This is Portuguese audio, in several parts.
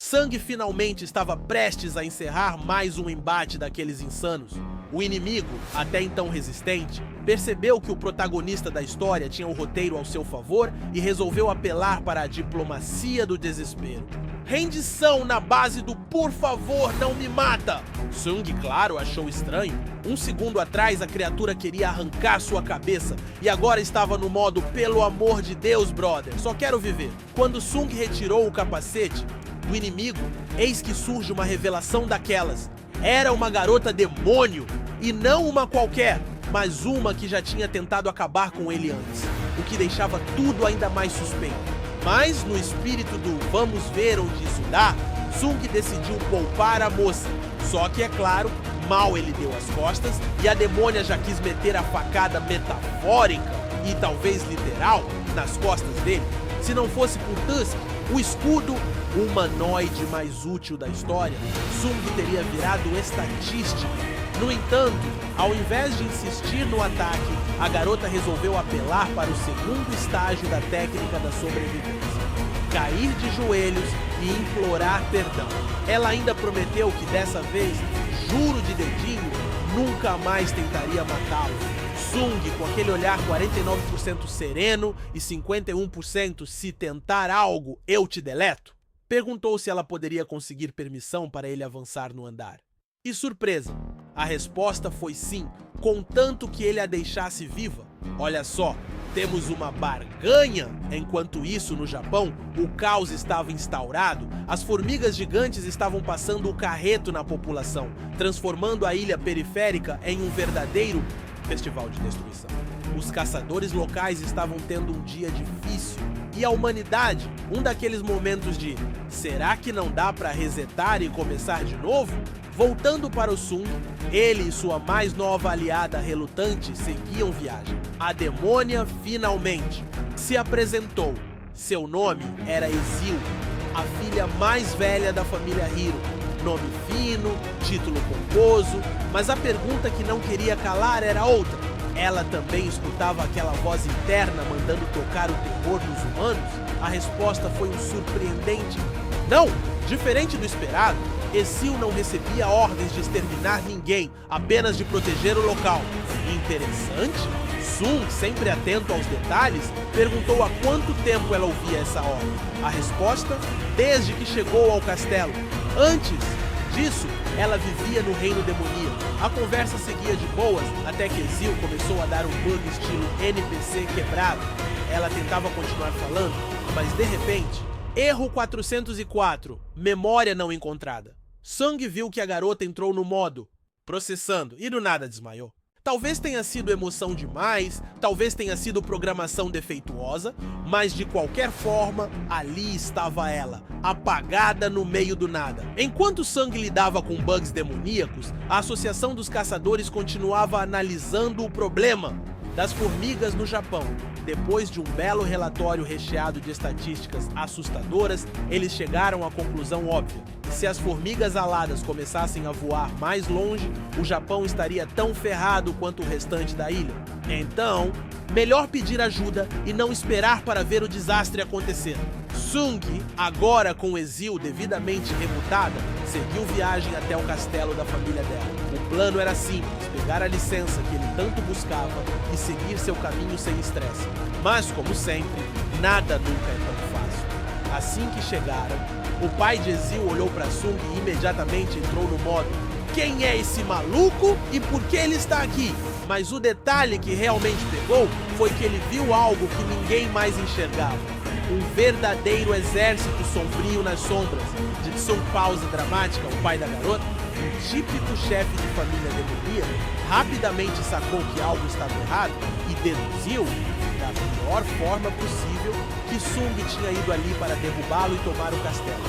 Sang finalmente estava prestes a encerrar mais um embate daqueles insanos. O inimigo, até então resistente, percebeu que o protagonista da história tinha o roteiro ao seu favor e resolveu apelar para a diplomacia do desespero. Rendição na base do "por favor, não me mata". Sung, claro, achou estranho. Um segundo atrás a criatura queria arrancar sua cabeça e agora estava no modo "pelo amor de Deus, brother, só quero viver". Quando Sung retirou o capacete do inimigo, eis que surge uma revelação daquelas. Era uma garota demônio, e não uma qualquer, mas uma que já tinha tentado acabar com ele antes, o que deixava tudo ainda mais suspeito. Mas, no espírito do "vamos ver onde isso dá", Sung decidiu poupar a moça. Só que, é claro, mal ele deu as costas e a demônia já quis meter a facada metafórica e talvez literal nas costas dele. Se não fosse por Tusk, o escudo humanoide mais útil da história, Sung teria virado estatística. No entanto, ao invés de insistir no ataque, a garota resolveu apelar para o segundo estágio da técnica da sobrevivência: cair de joelhos e implorar perdão. Ela ainda prometeu que dessa vez, juro de dedinho, nunca mais tentaria matá-lo. Sung, com aquele olhar 49% sereno e 51% "se tentar algo, eu te deleto", perguntou se ela poderia conseguir permissão para ele avançar no andar. E surpresa, a resposta foi sim, contanto que ele a deixasse viva. Olha só, temos uma barganha. Enquanto isso, no Japão, o caos estava instaurado, as formigas gigantes estavam passando o carreto na população, transformando a ilha periférica em um verdadeiro festival de destruição. Os caçadores locais estavam tendo um dia difícil, e a humanidade, um daqueles momentos de "será que não dá para resetar e começar de novo?". Voltando para o Sung, ele e sua mais nova aliada relutante seguiam viagem. A demônia finalmente se apresentou. Seu nome era Ezil, a filha mais velha da família Hiro. Nome fino, título pomposo, mas a pergunta que não queria calar era outra. Ela também escutava aquela voz interna mandando tocar o terror nos humanos? A resposta foi um surpreendente não! Diferente do esperado, Ezil não recebia ordens de exterminar ninguém, apenas de proteger o local. Interessante? Sung, sempre atento aos detalhes, perguntou há quanto tempo ela ouvia essa ordem. A resposta? Desde que chegou ao castelo. Antes disso, ela vivia no reino demoníaco. A conversa seguia de boas, até que Ezil começou a dar um bug estilo NPC quebrado. Ela tentava continuar falando, mas de repente, erro 404, memória não encontrada. Sung viu que a garota entrou no modo processando e do nada desmaiou. Talvez tenha sido emoção demais, talvez tenha sido programação defeituosa, mas de qualquer forma, ali estava ela, apagada no meio do nada. Enquanto Sung lidava com bugs demoníacos, a Associação dos Caçadores continuava analisando o problema das formigas no Japão. Depois de um belo relatório recheado de estatísticas assustadoras, eles chegaram à conclusão óbvia: se as formigas aladas começassem a voar mais longe, o Japão estaria tão ferrado quanto o restante da ilha. Então, melhor pedir ajuda e não esperar para ver o desastre acontecer. Sung, agora com Ezil devidamente rebutada, seguiu viagem até o castelo da família dela. O plano era simples: pegar a licença que ele tanto buscava e seguir seu caminho sem estresse. Mas, como sempre, nada nunca é tão fácil. Assim que chegaram, o pai de Ezil olhou para Sung e imediatamente entrou no modo: quem é esse maluco e por que ele está aqui? Mas o detalhe que realmente pegou foi que ele viu algo que ninguém mais enxergava. Um verdadeiro exército sombrio nas sombras. De Tsung, pausa dramática, o pai da garota, um típico chefe de família demoníaca, rapidamente sacou que algo estava errado e deduziu, da melhor forma possível, que Sung tinha ido ali para derrubá-lo e tomar o castelo.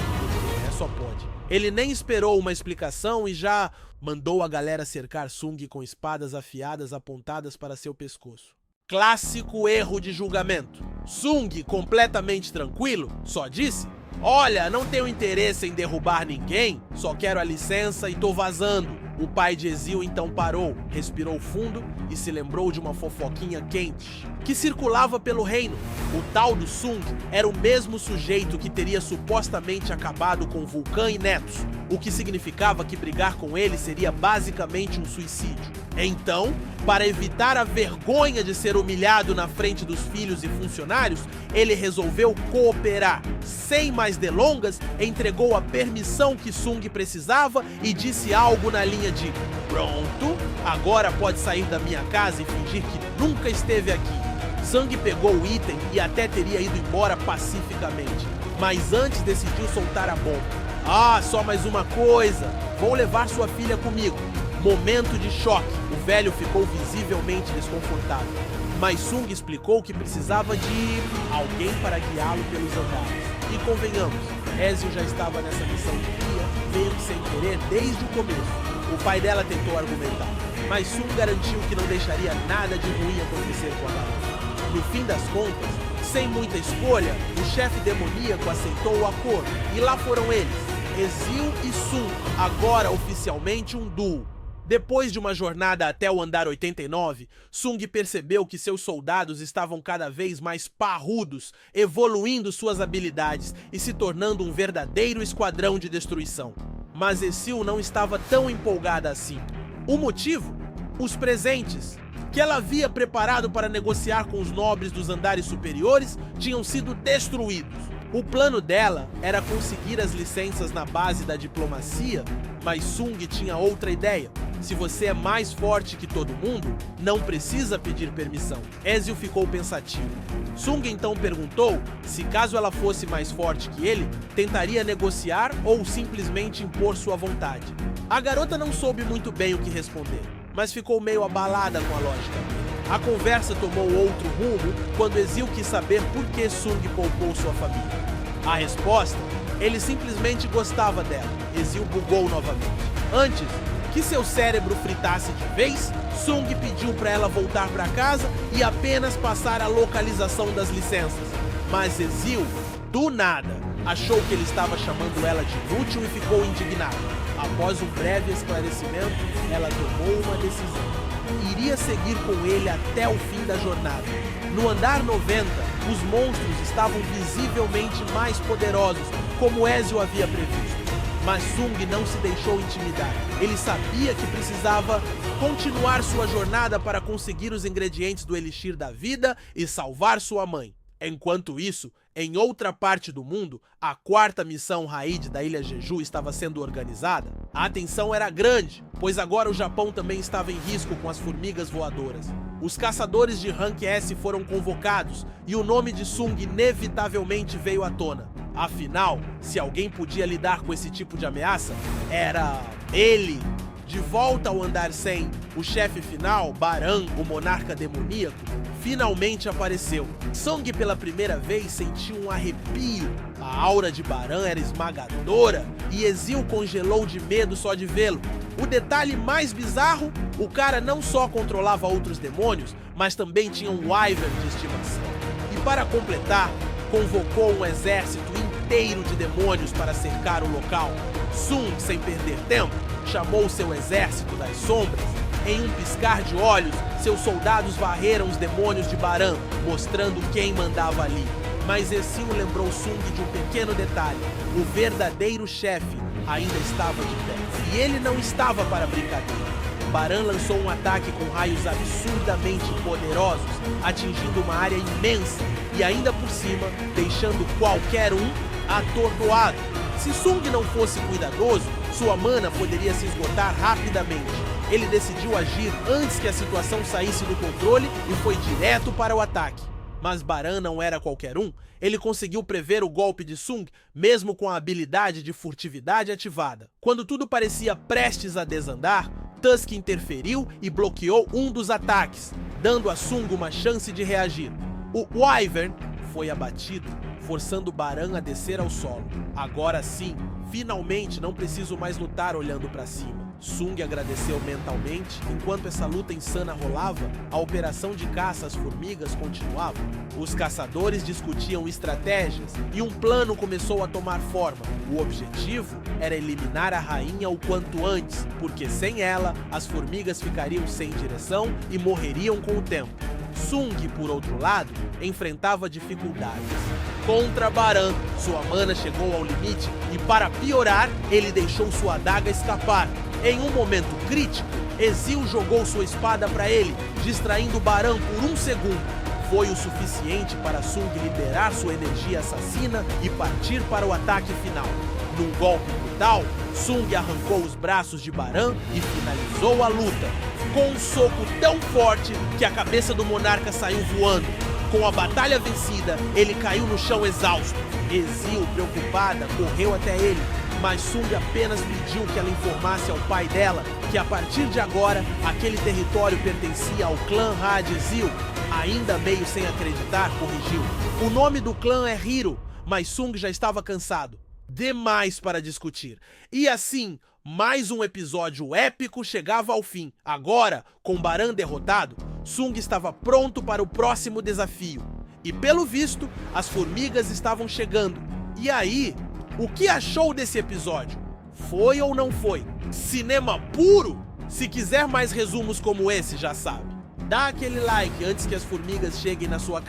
Porque só pode. Ele nem esperou uma explicação e já mandou a galera cercar Sung com espadas afiadas apontadas para seu pescoço. Clássico erro de julgamento. Sung, completamente tranquilo, só disse: olha, não tenho interesse em derrubar ninguém, só quero a licença e tô vazando. O pai de Ezil então parou, respirou fundo e se lembrou de uma fofoquinha quente que circulava pelo reino. O tal do Sung era o mesmo sujeito que teria supostamente acabado com Vulcan e Netos, o que significava que brigar com ele seria basicamente um suicídio. Então, para evitar a vergonha de ser humilhado na frente dos filhos e funcionários, ele resolveu cooperar. Sem mais delongas, entregou a permissão que Sung precisava e disse algo na linha de: "Pronto, agora pode sair da minha casa e fingir que nunca esteve aqui." Sung pegou o item e até teria ido embora pacificamente, mas antes decidiu soltar a bomba. "Ah, só mais uma coisa, vou levar sua filha comigo." Momento de choque, o velho ficou visivelmente desconfortável, mas Sung explicou que precisava de alguém para guiá-lo pelos andares. E convenhamos, Ezio já estava nessa missão de guia, meio que sem querer desde o começo. O pai dela tentou argumentar, mas Sung garantiu que não deixaria nada de ruim acontecer com a garota. No fim das contas, sem muita escolha, o chefe demoníaco aceitou o acordo, e lá foram eles, Ezil e Sung, agora oficialmente um duo. Depois de uma jornada até o andar 89, Sung percebeu que seus soldados estavam cada vez mais parrudos, evoluindo suas habilidades e se tornando um verdadeiro esquadrão de destruição. Mas Ezil não estava tão empolgada assim. O motivo? Os presentes que ela havia preparado para negociar com os nobres dos andares superiores tinham sido destruídos. O plano dela era conseguir as licenças na base da diplomacia, mas Sung tinha outra ideia. Se você é mais forte que todo mundo, não precisa pedir permissão. Ezio ficou pensativo. Sung então perguntou se, caso ela fosse mais forte que ele, tentaria negociar ou simplesmente impor sua vontade. A garota não soube muito bem o que responder, mas ficou meio abalada com a lógica. A conversa tomou outro rumo quando Ezil quis saber por que Sung poupou sua família. A resposta? Ele simplesmente gostava dela. Ezil bugou novamente. Antes que seu cérebro fritasse de vez, Sung pediu para ela voltar para casa e apenas passar a localização das licenças. Mas Ezil, do nada, achou que ele estava chamando ela de inútil e ficou indignado. Após um breve esclarecimento, ela tomou uma decisão. Iria seguir com ele até o fim da jornada. No andar 90, os monstros estavam visivelmente mais poderosos, como Ezio havia previsto. Mas Sung não se deixou intimidar. Ele sabia que precisava continuar sua jornada para conseguir os ingredientes do Elixir da Vida e salvar sua mãe. Enquanto isso, em outra parte do mundo, a quarta missão Raid da Ilha Jeju estava sendo organizada. A atenção era grande, pois agora o Japão também estava em risco com as formigas voadoras. Os caçadores de Rank S foram convocados e o nome de Sung inevitavelmente veio à tona. Afinal, se alguém podia lidar com esse tipo de ameaça, era ele. De volta ao andar 100, o chefe final, Baran, o monarca demoníaco, finalmente apareceu. Sung pela primeira vez sentiu um arrepio. A aura de Baran era esmagadora e Ezil congelou de medo só de vê-lo. O detalhe mais bizarro, o cara não só controlava outros demônios, mas também tinha um Wyvern de estimação. E para completar, convocou um exército inteiro de demônios para cercar o local. Sung, sem perder tempo, chamou seu exército das sombras. Em um piscar de olhos, seus soldados varreram os demônios de Baran, mostrando quem mandava ali. Mas Ezil lembrou Sung de um pequeno detalhe: o verdadeiro chefe ainda estava de pé. E ele não estava para brincadeira. Baran lançou um ataque com raios absurdamente poderosos, atingindo uma área imensa e ainda por cima, deixando qualquer um atordoado. Se Sung não fosse cuidadoso, sua mana poderia se esgotar rapidamente. Ele decidiu agir antes que a situação saísse do controle e foi direto para o ataque. Mas Baran não era qualquer um. Ele conseguiu prever o golpe de Sung, mesmo com a habilidade de furtividade ativada. Quando tudo parecia prestes a desandar, Tusk interferiu e bloqueou um dos ataques, dando a Sung uma chance de reagir. O Wyvern foi abatido, forçando Baran a descer ao solo. Agora sim, finalmente não preciso mais lutar olhando para cima. Sung agradeceu mentalmente. Enquanto essa luta insana rolava, a operação de caça às formigas continuava. Os caçadores discutiam estratégias e um plano começou a tomar forma. O objetivo era eliminar a rainha o quanto antes, porque sem ela, as formigas ficariam sem direção e morreriam com o tempo. Sung, por outro lado, enfrentava dificuldades. Contra Baran, sua mana chegou ao limite e, para piorar, ele deixou sua adaga escapar. Em um momento crítico, Ezreal jogou sua espada para ele, distraindo Baran por um segundo. Foi o suficiente para Sung liberar sua energia assassina e partir para o ataque final. Num golpe brutal, Sung arrancou os braços de Baran e finalizou a luta, com um soco tão forte que a cabeça do monarca saiu voando. Com a batalha vencida, ele caiu no chão exausto. Ezreal, preocupada, correu até ele, mas Sung apenas pediu que ela informasse ao pai dela que a partir de agora, aquele território pertencia ao clã Ezreal. Ainda meio sem acreditar, corrigiu. O nome do clã é Hiro, mas Sung já estava cansado. Demais para discutir. E assim, mais um episódio épico chegava ao fim. Agora, com Baran derrotado, Sung estava pronto para o próximo desafio. E pelo visto, as formigas estavam chegando. E aí, o que achou desse episódio? Foi ou não foi? Cinema puro? Se quiser mais resumos como esse, já sabe. Dá aquele like antes que as formigas cheguem na sua casa.